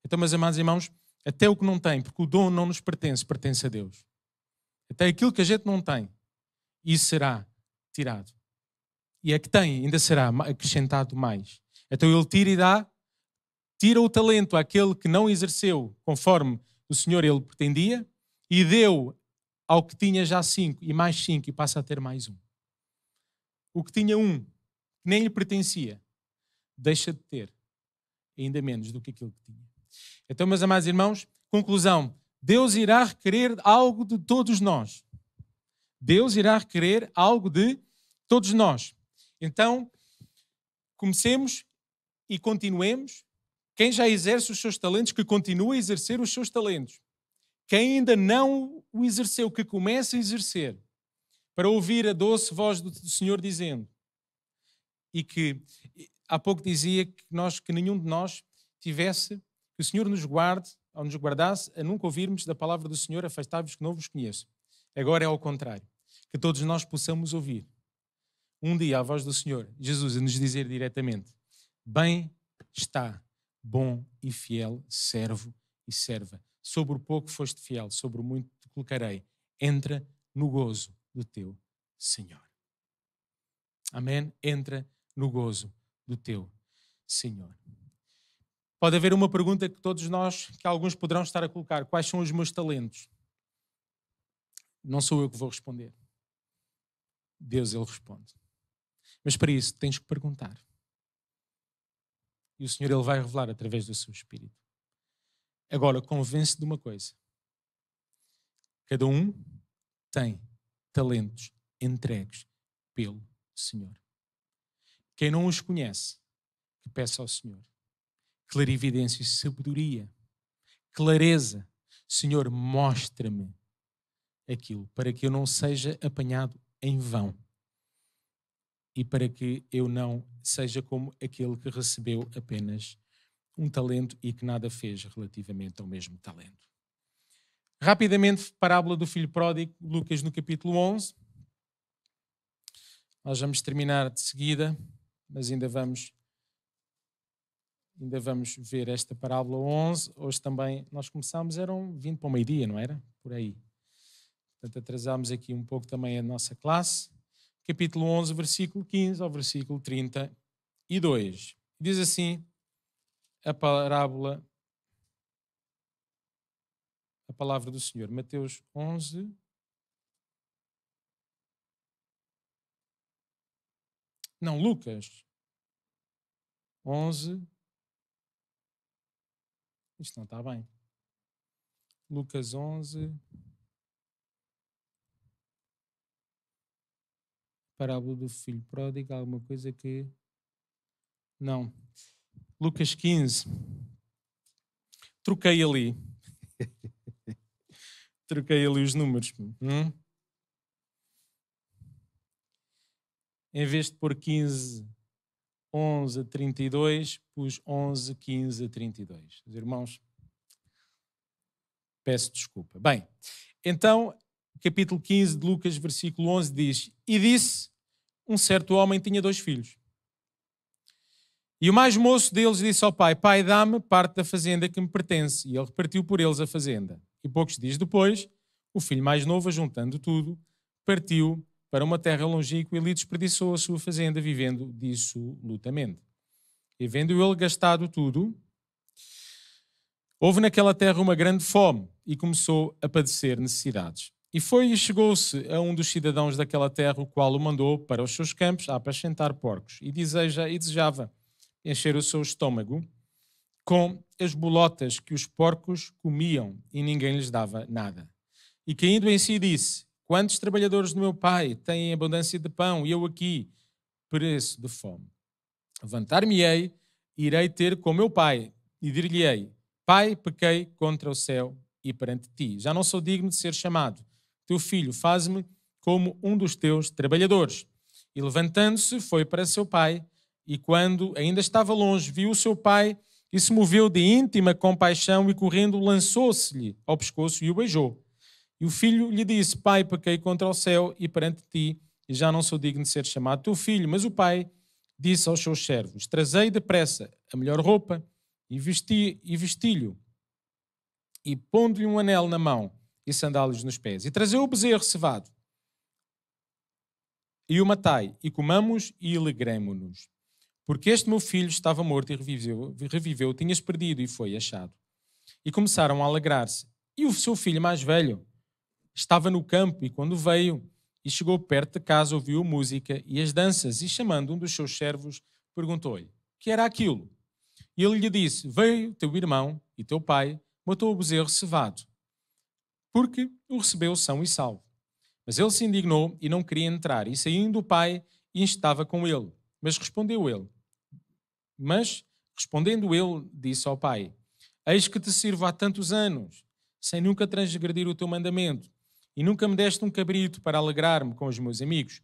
Então, meus amados irmãos, até o que não tem, porque o dom não nos pertence, pertence a Deus. Até aquilo que a gente não tem, isso será tirado. E a que tem ainda será acrescentado mais. Então ele tira o talento àquele que não exerceu conforme o Senhor ele pretendia e deu ao que tinha já 5 e mais 5 e passa a ter mais 1. O que tinha 1, que nem lhe pertencia, deixa de ter ainda menos do que aquilo que tinha. Então, meus amados irmãos, conclusão, Deus irá requerer algo de todos nós. Deus irá requerer algo de todos nós. Então, comecemos e continuemos. Quem já exerce os seus talentos, que continue a exercer os seus talentos. que ainda não o exerceu, que comece a exercer, para ouvir a doce voz do Senhor dizendo, e que há pouco dizia que nenhum de nós tivesse, que o Senhor nos guarde, ou nos guardasse, a nunca ouvirmos da palavra do Senhor, afastai-vos que não vos conheço. Agora é ao contrário, que todos nós possamos ouvir um dia a voz do Senhor, Jesus, a nos dizer diretamente, bem está, bom e fiel servo e serva. Sobre o pouco foste fiel, sobre o muito te colocarei. Entra no gozo do teu Senhor. Amém? Entra no gozo do teu Senhor. Pode haver uma pergunta que todos nós, que alguns poderão estar a colocar. Quais são os meus talentos? Não sou eu que vou responder. Deus, Ele responde. Mas para isso tens que perguntar. E o Senhor, Ele vai revelar através do seu Espírito. Agora, convence de uma coisa. Cada um tem talentos entregues pelo Senhor. Quem não os conhece, que peça ao Senhor clarividência e sabedoria, clareza. Senhor, mostra-me aquilo, para que eu não seja apanhado em vão e para que eu não seja como aquele que recebeu apenas um talento e que nada fez relativamente ao mesmo talento. Rapidamente, parábola do filho pródigo, Lucas no capítulo 11. Nós vamos terminar de seguida, mas ainda vamos ver esta parábola 11. Hoje também nós começámos, eram 20 para o meio-dia, não era? Por aí. Portanto, atrasámos aqui um pouco também a nossa classe. Capítulo 11, versículo 15 ao versículo 32. Diz assim a parábola, a palavra do Senhor. Mateus 11. Não, Lucas 11. Isto não está bem. Lucas 11. Parábola do filho pródigo, alguma coisa que... Não. Lucas 15. Troquei ali. Troquei ali os números. Em vez de pôr 15, 11 a 32, pus 11, 15 a 32. Os irmãos, peço desculpa. Bem, então, capítulo 15 de Lucas, versículo 11 diz: E disse, um certo homem tinha 2 filhos. E o mais moço deles disse ao pai: Pai, dá-me parte da fazenda que me pertence. E ele repartiu por eles a fazenda. E poucos dias depois, o filho mais novo, ajuntando tudo, partiu para uma terra longínqua e ali desperdiçou a sua fazenda, vivendo dissolutamente. E vendo ele gastado tudo, houve naquela terra uma grande fome e começou a padecer necessidades. E foi e chegou-se a um dos cidadãos daquela terra, o qual o mandou para os seus campos a apacentar porcos. E desejava encher o seu estômago com as bolotas que os porcos comiam e ninguém lhes dava nada. E caindo em si disse: Quantos trabalhadores do meu pai têm abundância de pão e eu aqui pereço de fome? Levantar-me-ei, irei ter com meu pai e dir-lhe-ei: Pai, pequei contra o céu e perante ti. Já não sou digno de ser chamado teu filho, faz-me como um dos teus trabalhadores. E levantando-se, foi para seu pai, e quando ainda estava longe, viu o seu pai e se moveu de íntima compaixão e correndo lançou-se-lhe ao pescoço e o beijou. E o filho lhe disse: Pai, pequei contra o céu e perante ti, e já não sou digno de ser chamado teu filho. Mas o pai disse aos seus servos: Trazei depressa a melhor roupa e vesti-lhe, e pondo-lhe um anel na mão e sandálias nos pés. E trazei o bezerro cevado, e o matai, e comamos e alegremo-nos. Porque este meu filho estava morto e reviveu, tinhas perdido e foi achado. E começaram a alegrar-se. E o seu filho mais velho estava no campo, e quando veio e chegou perto de casa, ouviu música e as danças, e chamando um dos seus servos, perguntou-lhe: que era aquilo? E ele lhe disse: Veio teu irmão e teu pai, matou o bezerro cevado, porque o recebeu são e salvo. Mas ele se indignou e não queria entrar, e saindo o pai, estava com ele. Mas respondendo ele, disse ao pai: Eis que te sirvo há tantos anos, sem nunca transgredir o teu mandamento, e nunca me deste um cabrito para alegrar-me com os meus amigos.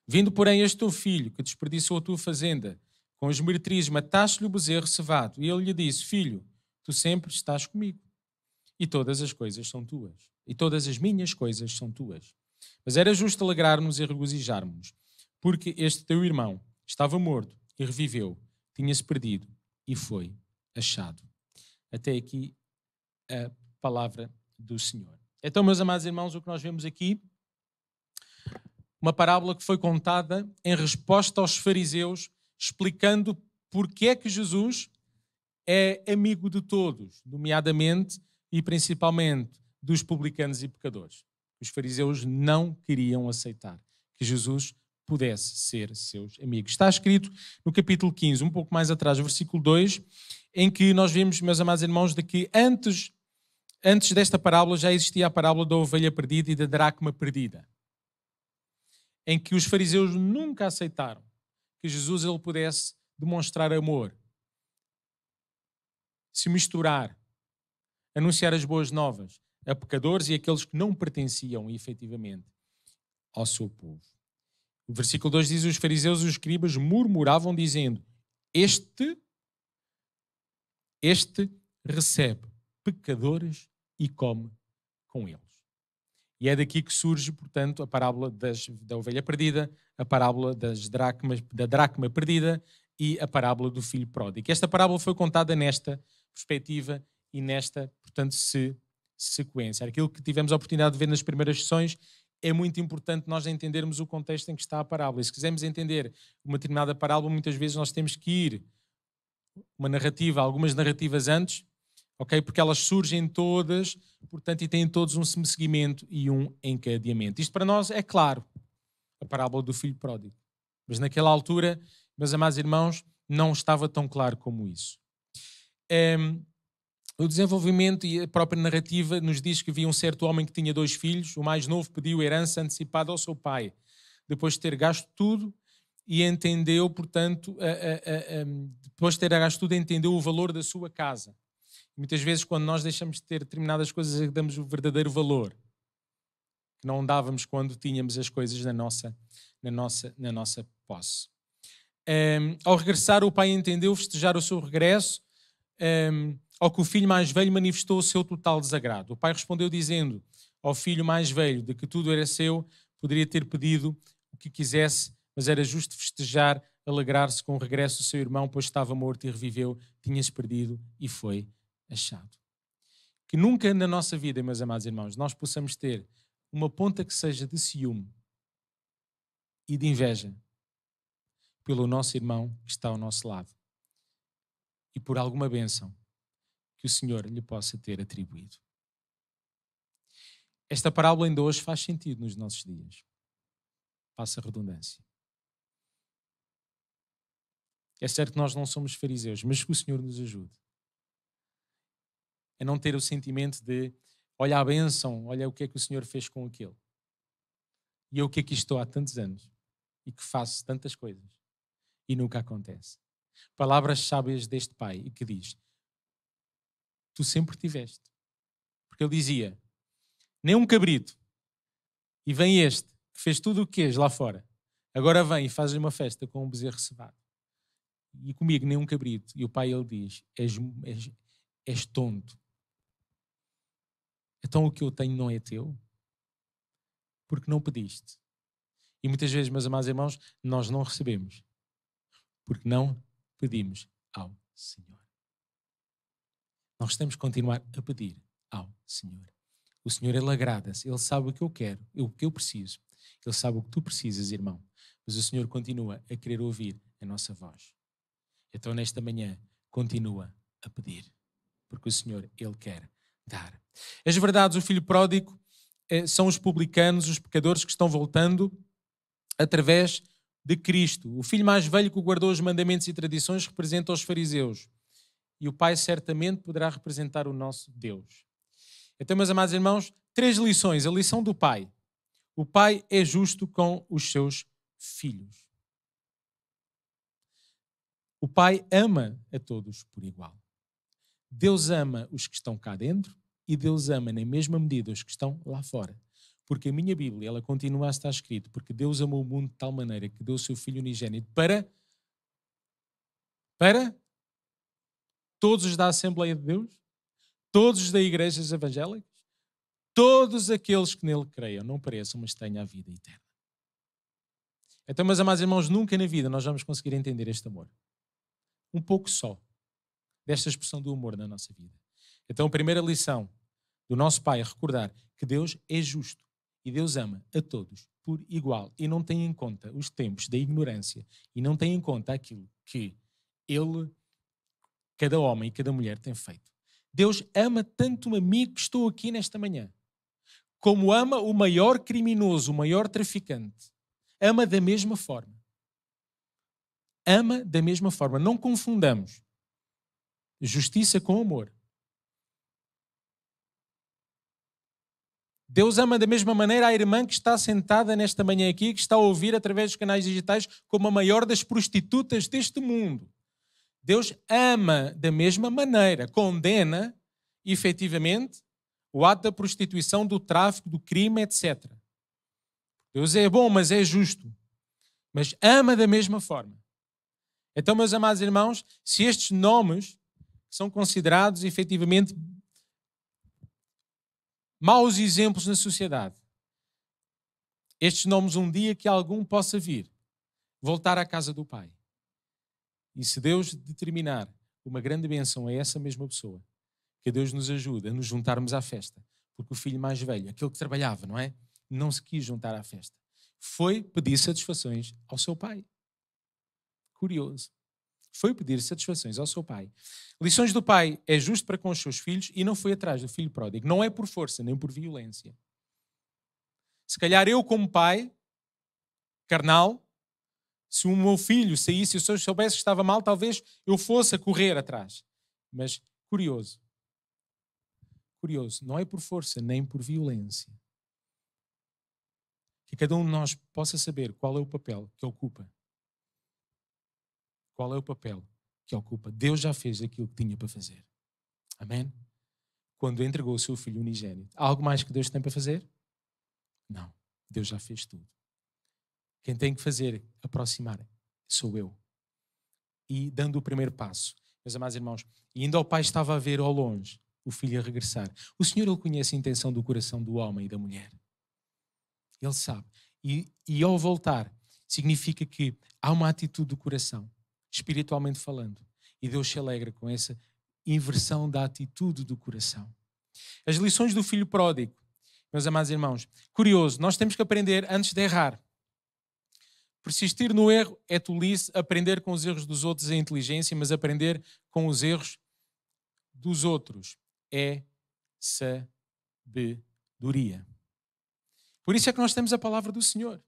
Vindo, porém, este teu filho, que desperdiçou a tua fazenda, com as meretrizes mataste-lhe o bezerro cevado. E ele lhe disse: Filho, tu sempre estás comigo, e todas as coisas são tuas, e todas as minhas coisas são tuas. Mas era justo alegrar-nos e regozijarmos, porque este teu irmão estava morto e reviveu, tinha-se perdido e foi achado. Até aqui a palavra do Senhor. Então, meus amados irmãos, o que nós vemos aqui, uma parábola que foi contada em resposta aos fariseus, explicando porque é que Jesus é amigo de todos, nomeadamente e principalmente dos publicanos e pecadores. Os fariseus não queriam aceitar que Jesus pudesse ser seus amigos. Está escrito no capítulo 15, um pouco mais atrás, versículo 2, em que nós vemos, meus amados irmãos, de que antes desta parábola já existia a parábola da ovelha perdida e da dracma perdida, em que os fariseus nunca aceitaram que Jesus ele pudesse demonstrar amor, se misturar, anunciar as boas novas a pecadores e aqueles que não pertenciam efetivamente ao seu povo. O versículo 2 diz: os fariseus e os escribas murmuravam dizendo: Este recebe pecadores e come com eles. E é daqui que surge, portanto, a parábola da ovelha perdida, a parábola da dracma perdida e a parábola do filho pródigo. Esta parábola foi contada nesta perspectiva e nesta, portanto, sequência. Aquilo que tivemos a oportunidade de ver nas primeiras sessões, é muito importante nós entendermos o contexto em que está a parábola. E se quisermos entender uma determinada parábola, muitas vezes nós temos que ir algumas narrativas antes, ok? Porque elas surgem todas, portanto, e têm todos um seguimento e um encadeamento. Isto para nós é claro, a parábola do filho pródigo. Mas naquela altura, meus amados irmãos, não estava tão claro como isso. O desenvolvimento e a própria narrativa nos diz que havia um certo homem que tinha 2 filhos. O mais novo pediu herança antecipada ao seu pai, depois de ter gasto tudo, e entendeu, portanto, depois de ter gasto tudo, entendeu o valor da sua casa. Muitas vezes, quando nós deixamos de ter determinadas coisas, damos o verdadeiro valor que não dávamos quando tínhamos as coisas na nossa posse. Ao regressar, o pai entendeu festejar o seu regresso, ao que o filho mais velho manifestou o seu total desagrado. O pai respondeu dizendo ao filho mais velho de que tudo era seu, poderia ter pedido o que quisesse, mas era justo festejar, alegrar-se com o regresso do seu irmão, pois estava morto e reviveu, tinha-se perdido e foi achado. Que nunca na nossa vida, meus amados irmãos, nós possamos ter uma ponta que seja de ciúme e de inveja pelo nosso irmão que está ao nosso lado e por alguma bênção que o Senhor lhe possa ter atribuído. Esta parábola ainda hoje faz sentido nos nossos dias. Passa a redundância. É certo que nós não somos fariseus, mas que o Senhor nos ajude a não ter o sentimento de olha a bênção, olha o que é que o Senhor fez com aquele. E eu o que é que estou há tantos anos e que faço tantas coisas e nunca acontece. Palavras sábias deste pai e que diz: tu sempre tiveste. Porque ele dizia: nem um cabrito. E vem este, que fez tudo o que queres lá fora. Agora vem e faz-lhe uma festa com um bezerro cevado. E comigo nem um cabrito. E o pai ele diz: és tonto. Então o que eu tenho não é teu? Porque não pediste. E muitas vezes, meus amados irmãos, nós não recebemos. Porque não pedimos ao Senhor. Nós temos que continuar a pedir ao Senhor. O Senhor, Ele agrada-se. Ele sabe o que eu quero, o que eu preciso. Ele sabe o que tu precisas, irmão. Mas o Senhor continua a querer ouvir a nossa voz. Então, nesta manhã, continua a pedir. Porque o Senhor, Ele quer dar. As verdades, o filho pródigo, são os publicanos, os pecadores que estão voltando através de Cristo. O filho mais velho que guardou os mandamentos e tradições representa os fariseus. E o pai certamente poderá representar o nosso Deus. Então, meus amados irmãos, 3 lições. A lição do pai. O pai é justo com os seus filhos. O pai ama a todos por igual. Deus ama os que estão cá dentro e Deus ama na mesma medida os que estão lá fora. Porque a minha Bíblia, ela continua a estar escrito, porque Deus amou o mundo de tal maneira que deu o seu Filho unigênito para todos os da Assembleia de Deus, todos os da igrejas evangélicas, todos aqueles que nele creiam, não pereçam, mas tenham a vida eterna. Então, meus amados irmãos, nunca na vida nós vamos conseguir entender este amor. Um pouco só desta expressão do amor na nossa vida. Então, a primeira lição do nosso Pai é recordar que Deus é justo e Deus ama a todos por igual e não tem em conta os tempos da ignorância e não tem em conta aquilo que Ele, cada homem e cada mulher tem feito. Deus ama tanto a mim que estou aqui nesta manhã, como ama o maior criminoso, o maior traficante. Ama da mesma forma. Ama da mesma forma. Não confundamos justiça com amor. Deus ama da mesma maneira a irmã que está sentada nesta manhã aqui, que está a ouvir através dos canais digitais, como a maior das prostitutas deste mundo. Deus ama da mesma maneira, condena efetivamente o ato da prostituição, do tráfico, do crime, etc. Deus é bom, mas é justo. Mas ama da mesma forma. Então, meus amados irmãos, se estes nomes são considerados efetivamente maus exemplos na sociedade, estes nomes um dia que algum possa vir, voltar à casa do Pai. E se Deus determinar uma grande bênção a essa mesma pessoa, que Deus nos ajude a nos juntarmos à festa, porque o filho mais velho, aquele que trabalhava, não é? Não se quis juntar à festa. Foi pedir satisfações ao seu pai. Curioso. Foi pedir satisfações ao seu pai. Lições do pai: é justo para com os seus filhos e não foi atrás do filho pródigo. Não é por força, nem por violência. Se calhar eu, como pai carnal, se o meu filho saísse e se eu soubesse que estava mal, talvez eu fosse a correr atrás. Mas curioso. Curioso. Não é por força, nem por violência. Que cada um de nós possa saber qual é o papel que ocupa. Qual é o papel que ocupa? Deus já fez aquilo que tinha para fazer. Amém? Quando entregou o seu Filho unigênito. Há algo mais que Deus tem para fazer? Não. Deus já fez tudo. Quem tem que fazer, aproximar, sou eu. E dando o primeiro passo. Meus amados irmãos, e ainda o pai estava a ver ao longe o filho a regressar. O Senhor, Ele conhece a intenção do coração do homem e da mulher. Ele sabe. E ao voltar, significa que há uma atitude do coração, espiritualmente falando. E Deus se alegra com essa inversão da atitude do coração. As lições do filho pródigo. Meus amados irmãos, curioso, nós temos que aprender antes de errar. Persistir no erro é tolice, aprender com os erros dos outros é inteligência, mas aprender com os erros dos outros é sabedoria. Por isso é que nós temos a palavra do Senhor.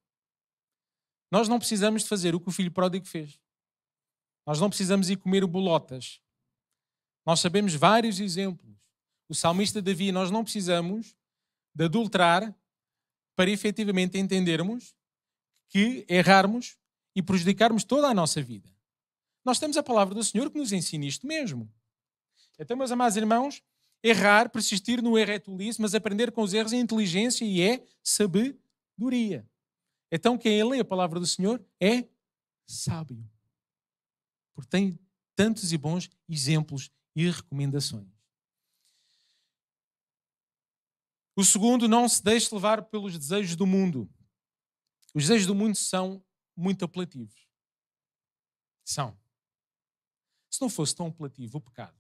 Nós não precisamos de fazer o que o filho pródigo fez. Nós não precisamos ir comer bolotas. Nós sabemos vários exemplos. O salmista Davi, nós não precisamos de adulterar para efetivamente entendermos que errarmos e prejudicarmos toda a nossa vida. Nós temos a palavra do Senhor que nos ensina isto mesmo. Então, meus amados irmãos, errar, persistir no erro é tolice, mas aprender com os erros é inteligência e é sabedoria. Então, quem lê a palavra do Senhor é sábio. Porque tem tantos e bons exemplos e recomendações. O segundo, não se deixe levar pelos desejos do mundo. Os desejos do mundo são muito apelativos. São. Se não fosse tão apelativo o pecado,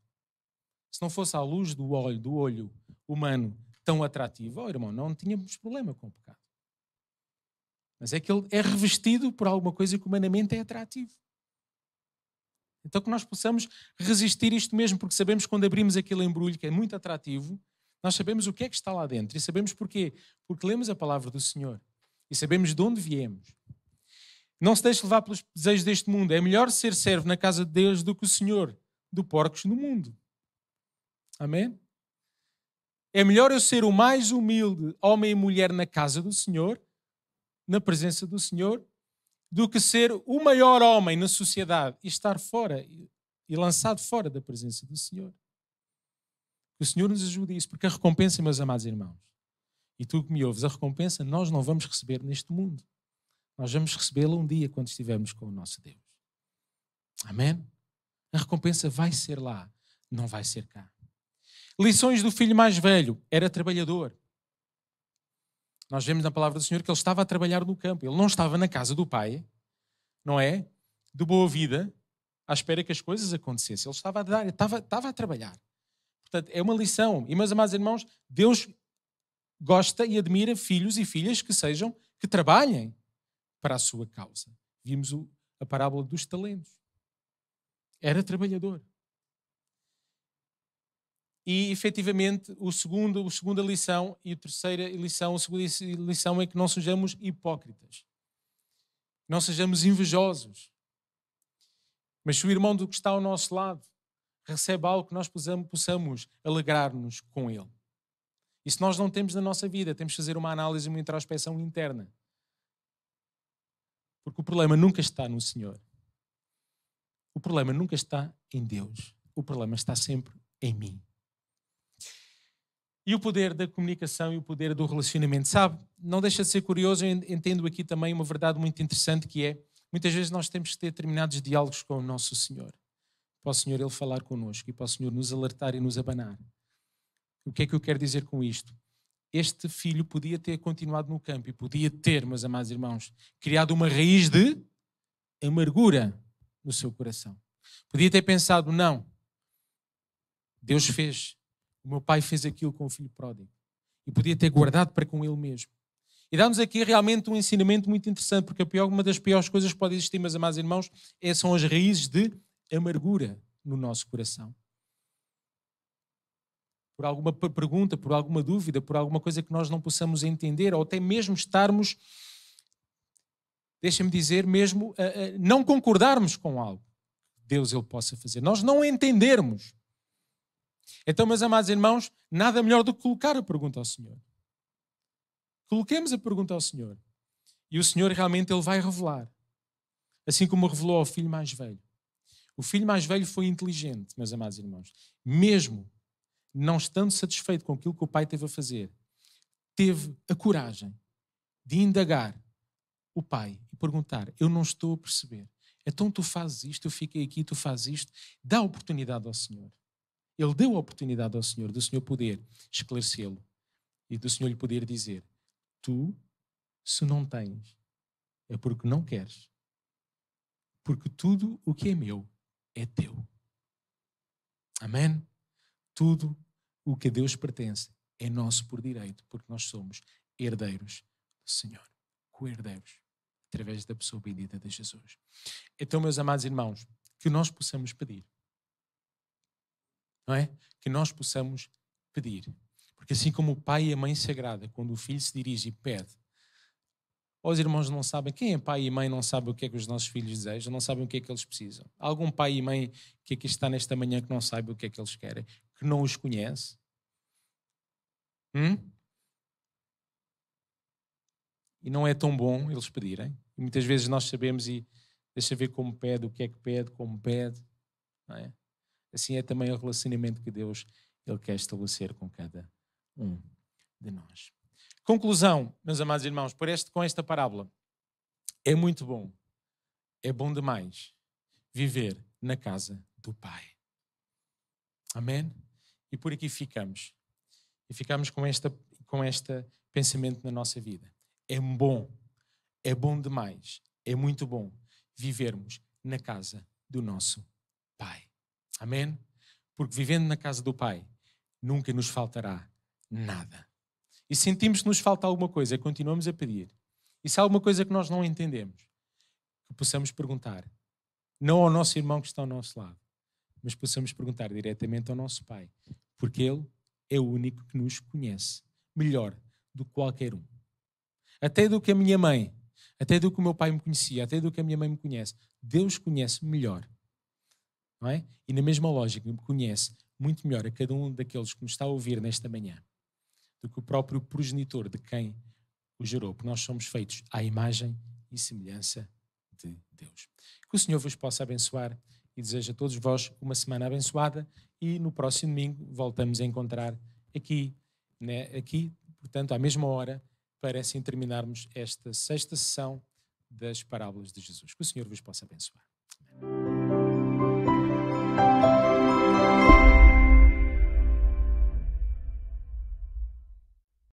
se não fosse à luz do olho humano tão atrativo, irmão, não tínhamos problema com o pecado. Mas é que ele é revestido por alguma coisa que humanamente é atrativo. Então que nós possamos resistir isto mesmo, porque sabemos que quando abrimos aquele embrulho que é muito atrativo, nós sabemos o que é que está lá dentro. E sabemos porquê. Porque lemos a palavra do Senhor. E sabemos de onde viemos. Não se deixe levar pelos desejos deste mundo. É melhor ser servo na casa de Deus do que o Senhor do porcos no mundo. Amém? É melhor eu ser o mais humilde homem e mulher na casa do Senhor, na presença do Senhor, do que ser o maior homem na sociedade e estar fora e lançado fora da presença do Senhor. Que o Senhor nos ajude a isso, porque a recompensa, meus amados irmãos, e tu que me ouves, a recompensa nós não vamos receber neste mundo. Nós vamos recebê-la um dia quando estivermos com o nosso Deus. Amém? A recompensa vai ser lá, não vai ser cá. Lições do filho mais velho. Era trabalhador. Nós vemos na palavra do Senhor que ele estava a trabalhar no campo. Ele não estava na casa do pai, não é? De boa vida, à espera que as coisas acontecessem. Ele estava a trabalhar. Portanto, é uma lição. E, meus amados irmãos, Deus gosta e admira filhos e filhas que trabalhem para a sua causa. Vimos a parábola dos talentos. Era trabalhador. E, efetivamente, a segunda lição e a terceira lição, a segunda lição é que não sejamos hipócritas. Não sejamos invejosos. Mas se o irmão do que está ao nosso lado recebe algo, que nós possamos alegrar-nos com ele. E se nós não temos na nossa vida, temos de fazer uma análise, uma introspecção interna. Porque o problema nunca está no Senhor. O problema nunca está em Deus. O problema está sempre em mim. E o poder da comunicação e o poder do relacionamento. Sabe, não deixa de ser curioso, eu entendo aqui também uma verdade muito interessante que é, muitas vezes nós temos que ter determinados diálogos com o nosso Senhor. Para o Senhor Ele falar connosco e para o Senhor nos alertar e nos abanar. O que é que eu quero dizer com isto? Este filho podia ter continuado no campo e podia ter, meus amados irmãos, criado uma raiz de amargura no seu coração. Podia ter pensado, não, Deus fez, o meu pai fez aquilo com o filho pródigo. E podia ter guardado para com ele mesmo. E dá-nos aqui realmente um ensinamento muito interessante, porque uma das piores coisas que pode existir, meus amados irmãos, são as raízes de amargura no nosso coração. Por alguma pergunta, por alguma dúvida, por alguma coisa que nós não possamos entender, ou até mesmo estarmos, deixa-me dizer, mesmo não concordarmos com algo que Deus Ele possa fazer. Nós não entendermos. Então, meus amados irmãos, nada melhor do que colocar a pergunta ao Senhor. Coloquemos a pergunta ao Senhor. E o Senhor realmente Ele vai revelar. Assim como revelou ao filho mais velho. O filho mais velho foi inteligente, meus amados irmãos. Mesmo não estando satisfeito com aquilo que o pai teve a fazer, teve a coragem de indagar o pai e perguntar, eu não estou a perceber. Então tu fazes isto, eu fiquei aqui, tu fazes isto. Dá a oportunidade ao Senhor. Ele deu a oportunidade ao Senhor, do Senhor poder esclarecê-lo e do Senhor lhe poder dizer, tu, se não tens, é porque não queres. Porque tudo o que é meu é teu. Amém? Tudo o que a Deus pertence é nosso por direito, porque nós somos herdeiros do Senhor, co-herdeiros, através da pessoa bendita de Jesus. Então, meus amados irmãos, que nós possamos pedir, não é? Que nós possamos pedir, porque assim como o pai e a mãe sagrada, quando o filho se dirige e pede, os irmãos não sabem, quem é pai e mãe não sabe o que é que os nossos filhos desejam, não sabem o que é que eles precisam. Há algum pai e mãe que aqui está nesta manhã que não sabe o que é que eles querem, que não os conhece? E não é tão bom eles pedirem. E muitas vezes nós sabemos e deixa ver como pede, o que é que pede, como pede. Não é? Assim é também o relacionamento que Deus Ele quer estabelecer com cada um de nós. Conclusão, meus amados irmãos, com esta parábola. É muito bom, é bom demais viver na casa do Pai. Amém? E por aqui ficamos. E ficamos com este pensamento na nossa vida. É bom demais, é muito bom vivermos na casa do nosso Pai. Amém? Porque vivendo na casa do Pai, nunca nos faltará nada. E sentimos que nos falta alguma coisa, continuamos a pedir. E se há alguma coisa que nós não entendemos, que possamos perguntar, não ao nosso irmão que está ao nosso lado, mas possamos perguntar diretamente ao nosso Pai, porque Ele é o único que nos conhece melhor do que qualquer um. Até do que a minha mãe, até do que o meu pai me conhecia, até do que a minha mãe me conhece. Deus conhece melhor. Não é? E na mesma lógica, me conhece muito melhor a cada um daqueles que nos está a ouvir nesta manhã do que o próprio progenitor de quem o gerou, porque nós somos feitos à imagem e semelhança de Deus. Que o Senhor vos possa abençoar e desejo a todos vós uma semana abençoada e no próximo domingo voltamos a encontrar aqui, né, aqui, portanto, à mesma hora, para assim terminarmos esta sexta sessão das parábolas de Jesus. Que o Senhor vos possa abençoar.